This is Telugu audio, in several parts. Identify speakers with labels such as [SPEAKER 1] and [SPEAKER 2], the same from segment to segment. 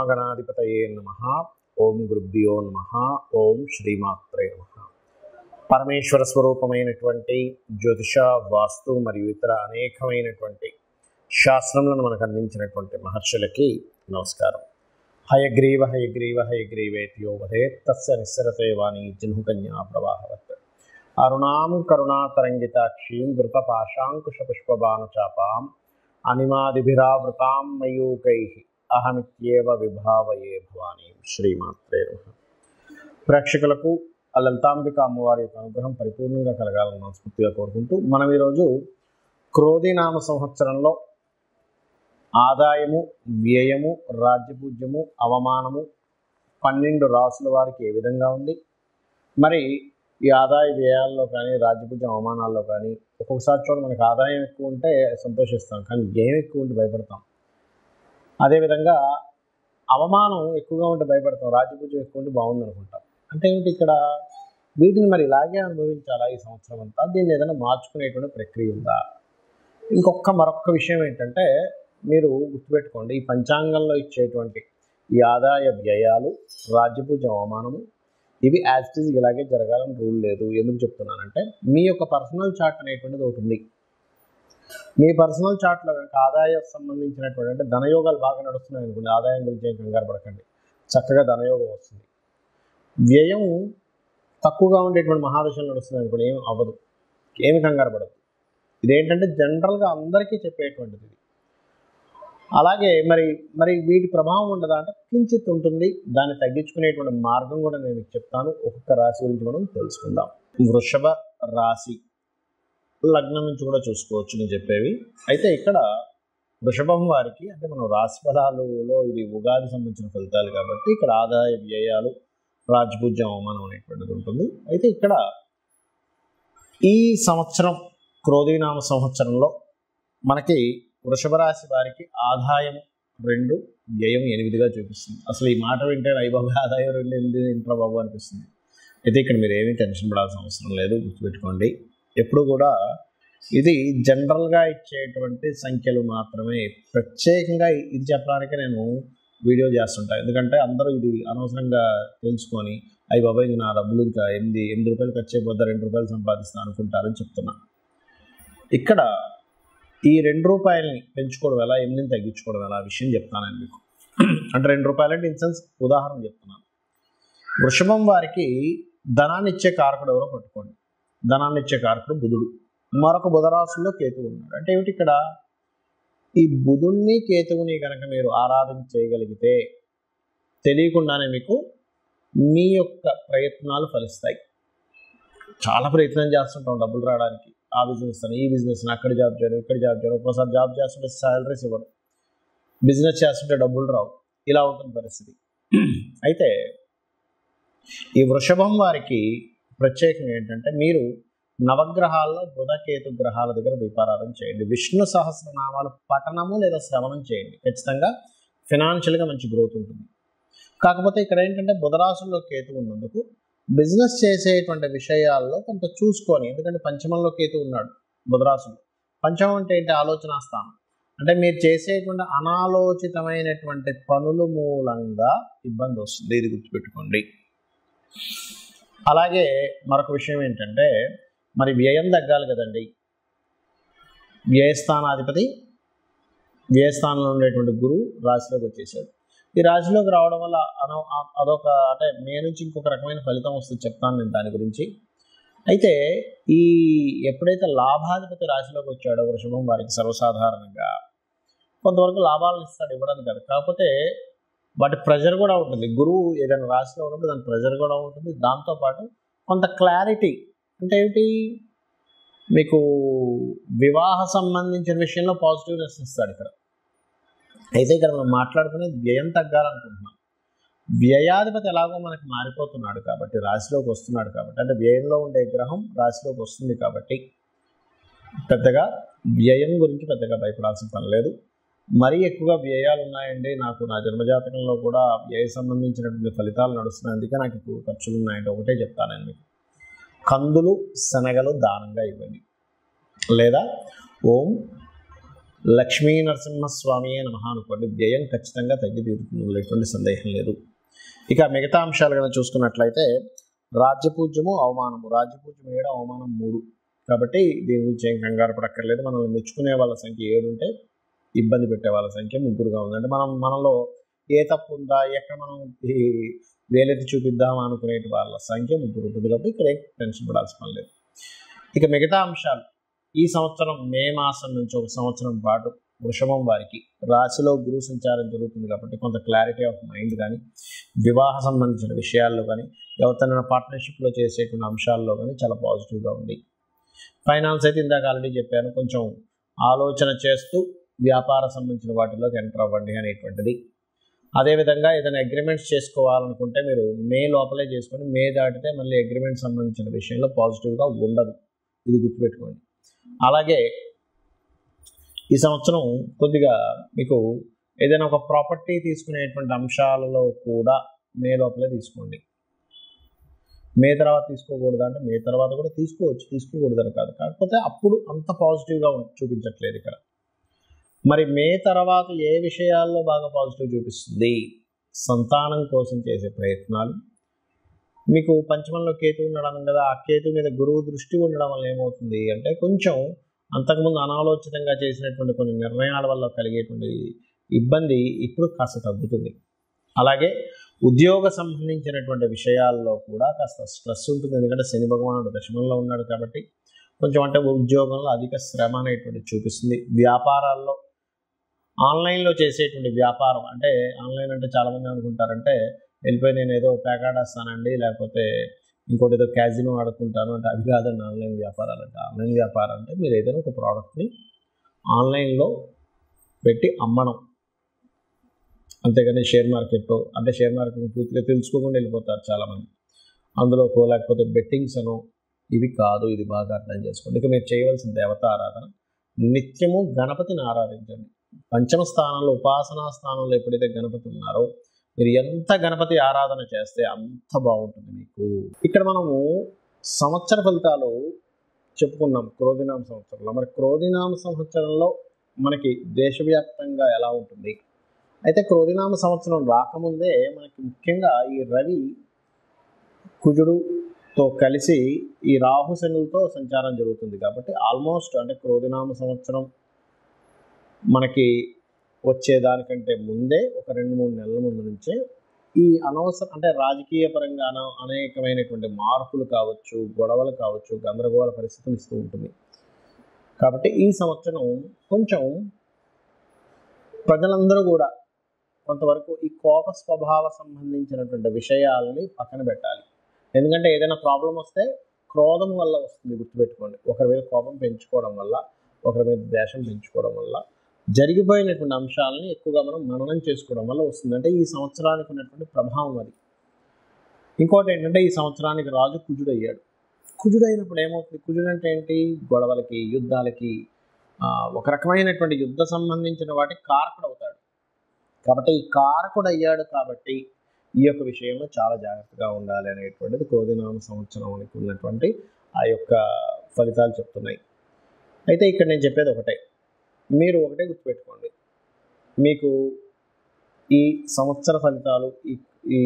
[SPEAKER 1] శ్రీమహాగణాధిపతయే నమః. ఓం గురుభ్యో నమః. ఓం శ్రీమాత్రే నమః. పరమేశ్వర స్వరూపమైనటువంటి జ్యోతిష, వాస్తు మరియు ఇతర అనేకమైనటువంటి శాస్త్రములను మనకు అందించినటువంటి మహర్షులకి నమస్కారం. హయగ్రీవ హయగ్రీవ హయగ్రీవేత్యో వదేత్ తస్య నిస్సరతే వాణి జిహ్నుకన్యా ప్రవాహవత్. అరుణాం కరుణాతరంగితాక్షీం ధృతపాశాంకుశపుష్పబాణచాపాం అనిమాదిభిరావృతాం మయూకైః అహమిత్యేవ విభావయే భవానీ. శ్రీమాత్రే నమః. ప్రేక్షకులకు ఆ లలితాంబిక అమ్మవారి యొక్క అనుగ్రహం పరిపూర్ణంగా కలగాలని మనస్ఫూర్తిగా కోరుకుంటూ మనం ఈరోజు క్రోధినామ సంవత్సరంలో ఆదాయము, వ్యయము, రాజ్యపూజ్యము, అవమానము 12 రాసుల వారికి ఏ విధంగా ఉంది, మరి ఈ ఆదాయ వ్యయాల్లో కానీ రాజ్యపూజ్యం అవమానాల్లో కానీ ఒక్కొక్కసారి చూడండి మనకు ఆదాయం ఎక్కువ ఉంటే సంతోషిస్తాం, కానీ వ్యయం ఎక్కువ ఉంటే భయపడతాం. అదేవిధంగా అవమానం ఎక్కువగా ఉంటే భయపడతాం, రాజ్యపూజ్యం ఎక్కువ ఉంటే బాగుంది అనుకుంటాం. అంటే ఏమిటి ఇక్కడ వీటిని మరి ఇలాగే అనుభవించాలా ఈ సంవత్సరం అంతా? దీన్ని ఏదైనా మార్చుకునేటువంటి ప్రక్రియ ఉందా? మరొక విషయం ఏంటంటే మీరు గుర్తుపెట్టుకోండి, ఈ పంచాంగంలో ఇచ్చేటువంటి ఈ ఆదాయ వ్యయాలు, రాజ్యపూజ్యం అవమానము ఇవి యాజ్ ఇట్ ఈజ్ ఇలాగే జరగాలని రూల్ లేదు. ఎందుకు చెప్తున్నానంటే మీ యొక్క పర్సనల్ చార్ట్ అనేటువంటిది ఒకటి ఉంది. మీ పర్సనల్ చార్ట్లో కనుక ఆదాయం సంబంధించినటువంటి అంటే ధనయోగాలు బాగా నడుస్తున్నాయి అనుకోండి, ఆదాయం గురించి ఏం కంగారు పడకండి, చక్కగా ధనయోగం వస్తుంది. వ్యయం తక్కువగా ఉండేటువంటి మహాదశలు నడుస్తున్నాయి అనుకోండి, ఏం అవ్వదు, ఏమి కంగారు పడదు. ఇదేంటంటే జనరల్గా అందరికీ చెప్పేటువంటిది. అలాగే మరి వీటి ప్రభావం ఉండదా అంటే కించిత్ ఉంటుంది. దాన్ని తగ్గించుకునేటువంటి మార్గం కూడా నేను మీకు చెప్తాను. ఒక్కొక్క రాశి గురించి మనం తెలుసుకుందాం. వృషభ రాశి లగ్నం నుంచి కూడా చూసుకోవచ్చు నేను చెప్పేవి. అయితే ఇక్కడ వృషభం వారికి అంటే మనం రాశి ఫలాలలో ఇది ఉగాది సంబంధించిన ఫలితాలు కాబట్టి ఇక్కడ ఆదాయ వ్యయాలు, రాజ్యపూజ్యం, అవమానం అనేటువంటిది ఉంటుంది. అయితే ఇక్కడ ఈ సంవత్సరం క్రోధినామ సంవత్సరంలో మనకి వృషభ రాశి వారికి ఆదాయం 2, వ్యయం 8గా చూపిస్తుంది. అసలు ఈ మాట వింటే అయిబాబు ఆదాయం 2 8 ఇంట్లో బాబు అనిపిస్తుంది. అయితే ఇక్కడ మీరు ఏమీ టెన్షన్ పడాల్సిన అవసరం లేదు. గుర్తుపెట్టుకోండి, ఎప్పుడు కూడా ఇది జనరల్గా ఇచ్చేటువంటి సంఖ్యలు మాత్రమే. ప్రత్యేకంగా ఇది చెప్పడానికి నేను వీడియో చేస్తుంటాను, ఎందుకంటే అందరూ ఇది అనవసరంగా తెలుసుకొని అయ్యి బాబాయ్ నా డబ్బులు ఇంకా 8 రూపాయలు ఖర్చు అయిపోద్దా, 2 రూపాయలు సంపాదిస్తాను అనుకుంటారని చెప్తున్నా. ఇక్కడ ఈ 2 రూపాయలని పెంచుకోవడం ఎలా, 8ని తగ్గించుకోవడం ఎలా విషయం చెప్తానండి మీకు. అంటే 2 రూపాయలు అంటే ఇన్సెన్స్ ఉదాహరణ చెప్తున్నాను. వృషభం వారికి ధనాన్ని ఇచ్చే కారకుడు ఎవరో పట్టుకోండి. ధనాన్ని ఇచ్చే కారకుడు బుధుడు. మరొక బుధరాశుల్లో కేతువు ఉన్నాడు. అంటే ఏమిటి ఇక్కడ ఈ బుధుణ్ణి కేతువుని కనుక మీరు ఆరాధన చేయగలిగితే తెలియకుండానే మీకు మీ యొక్క ప్రయత్నాలు ఫలిస్తాయి. చాలా ప్రయత్నం చేస్తుంటాం డబ్బులు రావడానికి, ఆ బిజినెస్ అని, ఈ బిజినెస్ అని, అక్కడ జాబ్ చేయడం, ఇక్కడ జాబ్ చేయడం. ఒక్కోసారి జాబ్ చేస్తుంటే శాలరీస్ ఇవ్వరు, బిజినెస్ చేస్తుంటే డబ్బులు రావు, ఇలా ఉంటుంది పరిస్థితి. అయితే ఈ వృషభం వారికి ప్రత్యేకంగా ఏంటంటే మీరు నవగ్రహాల్లో బుధ కేతు గ్రహాల దగ్గర దీపారాధన చేయండి. విష్ణు సహస్రనామాలు పఠనము లేదా శ్రవణం చేయండి. ఖచ్చితంగా ఫినాన్షియల్గా మంచి గ్రోత్ ఉంటుంది. కాకపోతే ఇక్కడ ఏంటంటే బుధరాశుల్లో కేతు ఉన్నందుకు బిజినెస్ చేసేటువంటి విషయాల్లో కొంత చూసుకొని, ఎందుకంటే పంచమంలో కేతు ఉన్నాడు బుధరాశులు. పంచమం అంటే ఏంటి? ఆలోచన స్థానం. అంటే మీరు చేసేటువంటి అనాలోచితమైనటువంటి పనుల మూలంగా ఇబ్బంది వస్తుంది, ఇది గుర్తుపెట్టుకోండి. అలాగే మరొక విషయం ఏంటంటే మరి వ్యయం తగ్గాలి కదండి. వ్యయస్థానాధిపతి, వ్యయస్థానంలో ఉండేటువంటి గురువు రాశిలోకి వచ్చేసాడు. ఈ రాశిలోకి రావడం వల్ల అదొక అంటే మే నుంచి ఇంకొక రకమైన ఫలితం వస్తుంది, చెప్తాను నేను దాని గురించి. అయితే ఈ ఎప్పుడైతే లాభాధిపతి రాశిలోకి వచ్చాడో వృషభం వారికి సర్వసాధారణంగా కొంతవరకు లాభాలను ఇస్తాడు, ఇవ్వడానికి కాదు. కాకపోతే వాటి ప్రెజర్ కూడా ఉంటుంది. గురువు ఏదైనా రాశిలో ఉన్నప్పుడు దాని ప్రెజర్ కూడా ఉంటుంది. దాంతోపాటు కొంత క్లారిటీ అంటే ఏమిటి, మీకు వివాహ సంబంధించిన విషయంలో పాజిటివ్నెస్ ఇస్తాడు ఇక్కడ. అయితే ఇక్కడ మనం మాట్లాడుకునేది వ్యయం తగ్గాలనుకుంటున్నాం. వ్యయాధిపతి ఎలాగో మనకి మారిపోతున్నాడు కాబట్టి, రాశిలోకి వస్తున్నాడు కాబట్టి, అంటే వ్యయంలో ఉండే గ్రహం రాశిలోకి వస్తుంది కాబట్టి పెద్దగా వ్యయం గురించి పెద్దగా భయపడాల్సిన పని లేదు. మరీ ఎక్కువగా వ్యయాలు ఉన్నాయండి, నాకు నా జన్మజాతకంలో కూడా వ్యయ సంబంధించినటువంటి ఫలితాలు నడుస్తున్నాయి, అందుకే నాకు ఎక్కువ ఖర్చులు ఉన్నాయంటే ఒకటే చెప్తాను నేను మీకు. కందులు, శనగలు దానంగా ఇవ్వండి. లేదా ఓం లక్ష్మీ నరసింహస్వామి నమః అనుకోండి, వ్యయం ఖచ్చితంగా తగ్గి తీరుతుంది, ఎటువంటి సందేహం లేదు. ఇక మిగతా అంశాలు కనుక చూసుకున్నట్లయితే రాజ్యపూజ్యము అవమానము, రాజ్యపూజ్యం 7, అవమానం 3. కాబట్టి దీని గురించి ఏం కంగారు పడక్కర్లేదు. మనల్ని మెచ్చుకునే వాళ్ళ సంఖ్య 7 ఉంటే ఇబ్బంది పెట్టే వాళ్ళ సంఖ్య 3గా ఉంది. అంటే మనలో ఏ తప్పు ఉందా, ఎక్కడ మనం ఈ వేలెత్తి చూపిద్దాం అనుకునే వాళ్ళ సంఖ్య 3 ఉంటుంది. కాబట్టి ఇక్కడ ఏం టెన్షన్ పడాల్సిన పని లేదు. ఇక మిగతా అంశాలు, ఈ సంవత్సరం మే మాసం నుంచి ఒక సంవత్సరం పాటు వృషభం వారికి రాశిలో గురు సంచారం జరుగుతుంది. కాబట్టి కొంత క్లారిటీ ఆఫ్ మైండ్ కానీ, వివాహ సంబంధించిన విషయాల్లో కానీ, ఎవరితోనైనా పార్ట్నర్షిప్లో చేసేటువంటి అంశాల్లో కానీ చాలా పాజిటివ్గా ఉంది. ఫైనాన్స్ అయితే ఇందాక ఆల్రెడీ చెప్పాను, కొంచెం ఆలోచన చేస్తూ వ్యాపార సంబంధించిన వాటిలోకి ఎంటర్ అవ్వండి అనేటువంటిది. అదేవిధంగా ఏదైనా అగ్రిమెంట్స్ చేసుకోవాలనుకుంటే మీరు మే లోపలే చేసుకొని, మే దాటితే మళ్ళీ అగ్రిమెంట్ సంబంధించిన విషయంలో పాజిటివ్గా ఉండదు, ఇది గుర్తుపెట్టుకోండి. అలాగే ఈ సంవత్సరం కొద్దిగా మీకు ఏదైనా ఒక ప్రాపర్టీ తీసుకునేటువంటి అంశాలలో కూడా మే లోపలే తీసుకోండి. మే తర్వాత తీసుకోకూడదు అంటే మే తర్వాత కూడా తీసుకోవచ్చు, తీసుకోకూడదని కాదు, కాకపోతే అప్పుడు అంత పాజిటివ్గా చూపించట్లేదు ఇక్కడ. మరి మే తర్వాత ఏ విషయాల్లో బాగా పాజిటివ్ చూపిస్తుంది? సంతానం కోసం చేసే ప్రయత్నాలు. మీకు పంచమంలో కేతు ఉండడం కదా, ఆ కేతు మీద గురువు దృష్టి ఉండడం వల్ల ఏమవుతుంది అంటే కొంచెం అంతకుముందు అనాలోచితంగా చేసినటువంటి కొన్ని నిర్ణయాల వల్ల కలిగేటువంటి ఇబ్బంది ఇప్పుడు కాస్త తగ్గుతుంది. అలాగే ఉద్యోగ సంబంధించినటువంటి విషయాల్లో కూడా కాస్త స్ట్రెస్ ఉంటుంది, ఎందుకంటే శని భగవానుడు దశమంలో ఉన్నాడు కాబట్టి కొంచెం అంటే ఉద్యోగంలో అధిక శ్రమ అనేటువంటి చూపిస్తుంది. వ్యాపారాల్లో ఆన్లైన్లో చేసేటువంటి వ్యాపారం, అంటే ఆన్లైన్ అంటే చాలామంది అనుకుంటారంటే వెళ్ళిపోయి నేను ఏదో పేకాడేస్తానండి, లేకపోతే ఇంకోటి ఏదో క్యాజినో ఆడుకుంటాను అంటే అవి కాదండి ఆన్లైన్ వ్యాపారాలు అంటే. ఆన్లైన్ వ్యాపారం అంటే మీరు ఏదైనా ఒక ప్రోడక్ట్ని ఆన్లైన్లో పెట్టి అమ్మడం, అంతేగాని షేర్ మార్కెట్ అంటే షేర్ మార్కెట్ పూర్తిగా తెలుసుకోకుండా వెళ్ళిపోతారు చాలామంది, అందులోకో లేకపోతే బెట్టింగ్స్ అనో, ఇవి కాదు. ఇది బాగా అర్థం చేసుకోండి. ఇక మీరు చేయవలసిన దేవత ఆరాధన, నిత్యము గణపతిని ఆరాధించండి. పంచమ స్థానంలో ఉపాసనా స్థానంలో ఎప్పుడైతే గణపతి ఉన్నారో మీరు ఎంత గణపతి ఆరాధన చేస్తే అంత బాగుంటుంది మీకు. ఇక్కడ మనము సంవత్సర ఫలితాలు చెప్పుకున్నాం క్రోధినామ సంవత్సరంలో. మరి క్రోధినామ సంవత్సరంలో మనకి దేశవ్యాప్తంగా ఎలా ఉంటుంది? అయితే క్రోధినామ సంవత్సరం రాకముందే మనకి ముఖ్యంగా ఈ రవి కుజుడుతో కలిసి ఈ రాహు శనులతో సంచారం జరుగుతుంది. కాబట్టి ఆల్మోస్ట్ అంటే క్రోధినామ సంవత్సరం మనకి వచ్చేదానికంటే ముందే ఒక 2-3 నెలల ముందు నుంచే ఈ అనవసరం అంటే రాజకీయ పరంగా అనేకమైనటువంటి మార్పులు కావచ్చు, గొడవలు కావచ్చు, గందరగోళ పరిస్థితులు ఇస్తూ ఉంటుంది. కాబట్టి ఈ సంవత్సరం కొంచెం ప్రజలందరూ కూడా కొంతవరకు ఈ కోప స్వభావ సంబంధించినటువంటి విషయాలని పక్కన పెట్టాలి. ఎందుకంటే ఏదైనా ప్రాబ్లం వస్తే క్రోధం వల్ల వస్తుంది, గుర్తుపెట్టుకోండి. ఒకరి మీద కోపం పెంచుకోవడం వల్ల, ఒకరి మీద ద్వేషం పెంచుకోవడం వల్ల జరిగిపోయినటువంటి అంశాలని ఎక్కువగా మనం మననం చేసుకోవడం వల్ల వస్తుంది. అంటే ఈ సంవత్సరానికి ఉన్నటువంటి ప్రభావం అది. ఇంకోటి ఏంటంటే ఈ సంవత్సరానికి రాజు కుజుడు అయ్యాడు. కుజుడు అయినప్పుడు ఏమవుతుంది? కుజుడు అంటే ఏంటి? గొడవలకి, యుద్ధాలకి, ఒక రకమైనటువంటి యుద్ధ సంబంధించిన వాటికి కారకుడు అవుతాడు. కాబట్టి ఈ కారకుడు అయ్యాడు కాబట్టి ఈ యొక్క విషయంలో చాలా జాగ్రత్తగా ఉండాలి అనేటువంటిది క్రోధినామ సంవత్సరానికి ఉన్నటువంటి ఆ యొక్క ఫలితాలు చెప్తున్నాయి. అయితే ఇక్కడ నేను చెప్పేది ఒకటే, మీరు ఒకటే గుర్తుపెట్టుకోండి, మీకు ఈ సంవత్సర ఫలితాలు ఈ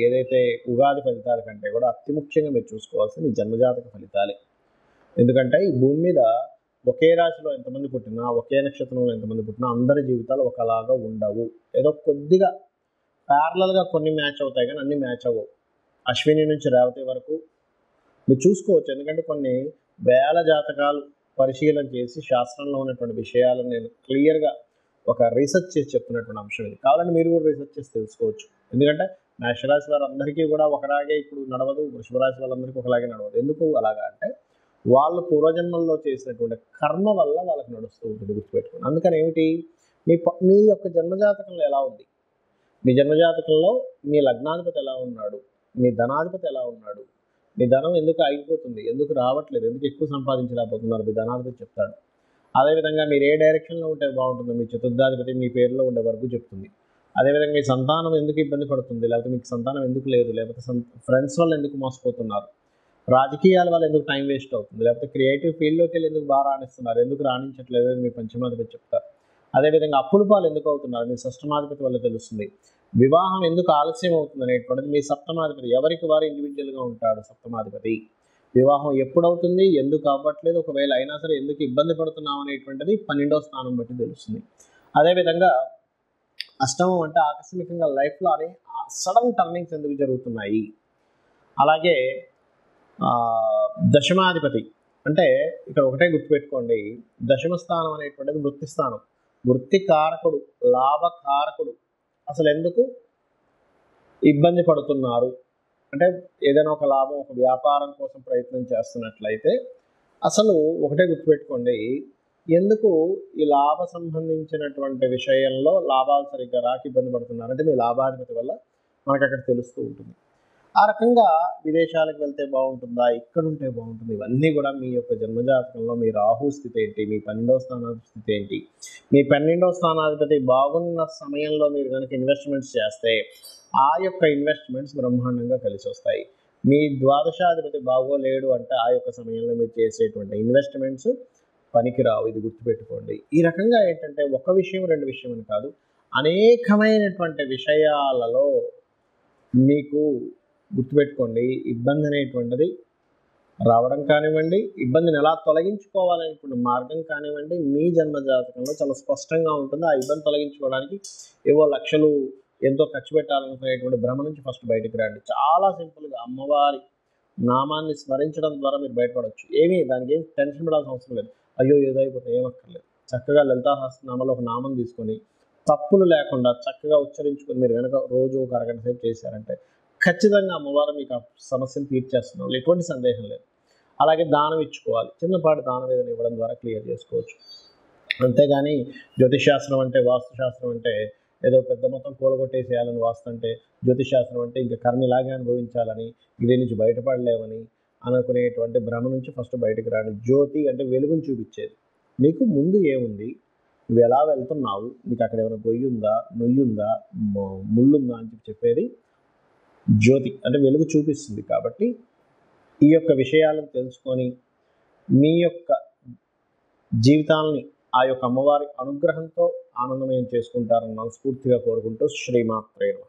[SPEAKER 1] ఏదైతే ఉగాది ఫలితాల కంటే కూడా అతి ముఖ్యంగా మీరు చూసుకోవాల్సింది ఈ జన్మజాతక ఫలితాలే. ఎందుకంటే ఈ భూమి మీద ఒకే రాశిలో ఎంతమంది పుట్టినా, ఒకే నక్షత్రంలో ఎంతమంది పుట్టినా అందరి జీవితాలు ఒకలాగా ఉండవు. ఏదో కొద్దిగా ప్యారలల్గా కొన్ని మ్యాచ్ అవుతాయి కానీ అన్ని మ్యాచ్ అవ్వవు. అశ్విని నుంచి రేవతి వరకు మీరు చూసుకోవచ్చు. ఎందుకంటే కొన్ని వేల జాతకాలు పరిశీలన చేసి శాస్త్రంలో ఉన్నటువంటి విషయాలను నేను క్లియర్గా ఒక రీసెర్చ్ చేసి చెప్తున్నటువంటి అంశం ఇది. కావాలంటే మీరు కూడా రీసెర్చ్ చేసి తెలుసుకోవచ్చు. ఎందుకంటే మేషరాశి వారందరికీ కూడా ఒకలాగే ఇప్పుడు నడవదు, వృషభ రాశి వాళ్ళందరికీ ఒకలాగే నడవదు. ఎందుకు అలాగా అంటే వాళ్ళు పూర్వజన్మల్లో చేసినటువంటి కర్మ వల్ల వాళ్ళకి నడుస్తూ ఉంటుంది, గుర్తుపెట్టుకోండి. అందుకని ఏమిటి, మీ యొక్క జన్మజాతకంలో ఎలా ఉంది, మీ జన్మజాతకంలో మీ లగ్నాధిపతి ఎలా ఉన్నాడు, మీ ధనాధిపతి ఎలా ఉన్నాడు, మీ ధనం ఎందుకు ఆగిపోతుంది, ఎందుకు రావట్లేదు, ఎందుకు ఎక్కువ సంపాదించలేకపోతున్నారు, మీ ధనాధిపతి చెప్తాడు. అదేవిధంగా మీరు ఏ డైరెక్షన్లో ఉంటే బాగుంటుందో మీ చతుర్థాధిపతి మీ పేరులో ఉండే వరకు చెప్తుంది. అదేవిధంగా మీ సంతానం ఎందుకు ఇబ్బంది పడుతుంది, లేకపోతే మీకు సంతానం ఎందుకు లేదు, లేకపోతే ఫ్రెండ్స్ వల్ల ఎందుకు మోసపోతున్నారు, రాజకీయాల వల్ల ఎందుకు టైం వేస్ట్ అవుతుంది, లేకపోతే క్రియేటివ్ ఫీల్డ్లోకి వెళ్ళి ఎందుకు బాగా రాణిస్తున్నారు, ఎందుకు రాణించట్లేదు అని మీ పంచమాధిపతి చెప్తారు. అదేవిధంగా అప్పుల పాలు ఎందుకు అవుతున్నారు మీ షష్టమాధిపతి వల్ల తెలుస్తుంది. వివాహం ఎందుకు ఆలస్యం అవుతుంది అనేటువంటిది మీ సప్తమాధిపతి, ఎవరికి వారు ఇండివిజువల్గా ఉంటాడు సప్తమాధిపతి. వివాహం ఎప్పుడవుతుంది, ఎందుకు అవ్వట్లేదు, ఒకవేళ అయినా సరే ఎందుకు ఇబ్బంది పడుతున్నాం అనేటువంటిది 12వ స్థానం బట్టి తెలుస్తుంది. అదేవిధంగా అష్టమం అంటే ఆకస్మికంగా లైఫ్లో అనే సడన్ టర్నింగ్స్ ఎందుకు జరుగుతున్నాయి. అలాగే దశమాధిపతి అంటే ఇక్కడ ఒకటే గుర్తుపెట్టుకోండి, దశమ స్థానం అనేటువంటిది వృత్తి స్థానం, వృత్తి కారకుడు, లాభకారకుడు. అసలు ఎందుకు ఇబ్బంది పడుతున్నారు అంటే ఏదైనా ఒక లాభం, ఒక వ్యాపారం కోసం ప్రయత్నం చేస్తున్నట్లయితే అసలు ఒకటే గుర్తుపెట్టుకోండి, ఎందుకు ఈ లాభ సంబంధించినటువంటి విషయంలో లాభాలు సరిగ్గా రాక ఇబ్బంది పడుతున్నారంటే మీ లాభాధిపతి వల్ల మనకు అక్కడ తెలుస్తూ ఉంటుంది. ఆ రకంగా విదేశాలకు వెళ్తే బాగుంటుందా, ఇక్కడ ఉంటే బాగుంటుంది, ఇవన్నీ కూడా మీ యొక్క జన్మజాతకంలో మీ రాహు స్థితి ఏంటి, మీ 12వ స్థానాధిపతి స్థితి ఏంటి, మీ 12వ స్థానాధిపతి బాగున్న సమయంలో మీరు కనుక ఇన్వెస్ట్మెంట్స్ చేస్తే ఆ యొక్క ఇన్వెస్ట్మెంట్స్ బ్రహ్మాండంగా కలిసి వస్తాయి. మీ ద్వాదశాధిపతి బాగోలేడు అంటే ఆ యొక్క సమయంలో మీరు చేసేటువంటి ఇన్వెస్ట్మెంట్స్ పనికిరావు, ఇది గుర్తుపెట్టుకోండి. ఈ రకంగా ఏంటంటే ఒక విషయం రెండు విషయం అని కాదు, అనేకమైనటువంటి విషయాలలో మీకు గుర్తుపెట్టుకోండి ఇబ్బంది అనేటువంటిది రావడం కానివ్వండి, ఇబ్బందిని ఎలా తొలగించుకోవాలనేటువంటి మార్గం కానివ్వండి, మీ జన్మజాతకంలో చాలా స్పష్టంగా ఉంటుంది. ఆ ఇబ్బంది తొలగించుకోవడానికి ఏవో లక్షలు ఎంతో ఖర్చు పెట్టాలనుకునేటువంటి భ్రమ నుంచి ఫస్ట్ బయటకు రండి. చాలా సింపుల్గా అమ్మవారి నామాన్ని స్మరించడం ద్వారా మీరు బయటపడవచ్చు. దానికి ఏం టెన్షన్ పడాల్సిన అవసరం లేదు. అయ్యో ఏదో అయిపోతుంది, ఏమక్కర్లేదు. చక్కగా లలితా సహస్రనామాలో ఒక నామం తీసుకొని తప్పులు లేకుండా చక్కగా ఉచ్చరించుకొని మీరు కనుక రోజు ఒక అరగంట సేపు చేశారంటే ఖచ్చితంగా అమ్మవారు మీకు ఆ సమస్యను తీర్చేస్తున్నాం, ఎటువంటి సందేహం లేదు. అలాగే దానం ఇచ్చుకోవాలి, చిన్నపాటి దానం ఏదైనా ఇవ్వడం ద్వారా క్లియర్ చేసుకోవచ్చు. అంతేగాని జ్యోతిషాస్త్రం అంటే, వాస్తుశాస్త్రం అంటే ఏదో పెద్ద మొత్తం కూలగొట్టేసేయాలని వాస్తు అంటే, జ్యోతిషాస్త్రం అంటే ఇంకా కర్మ ఇలాగే అనుభవించాలని, ఇదే నుంచి బయటపడలేమని అనుకునేటువంటి భ్రమ నుంచి ఫస్ట్ బయటకు రాండి. జ్యోతి అంటే వెలుగును చూపించేది. మీకు ముందు ఏముంది, నువ్వు ఎలా వెళ్తున్నావు, నీకు అక్కడ ఏమైనా గొయ్యి ఉందా, నొయ్యుందా, ముళ్ళుందా అని చెప్పేది జ్యోతి అంటే వెలుగు చూపిస్తుంది. కాబట్టి ఈ యొక్క విషయాలను తెలుసుకొని మీ యొక్క జీవితాలని ఆ యొక్క అమ్మవారి అనుగ్రహంతో ఆనందమయం చేసుకుంటారని మనస్ఫూర్తిగా కోరుకుంటూ శ్రీమాత్రే నమః.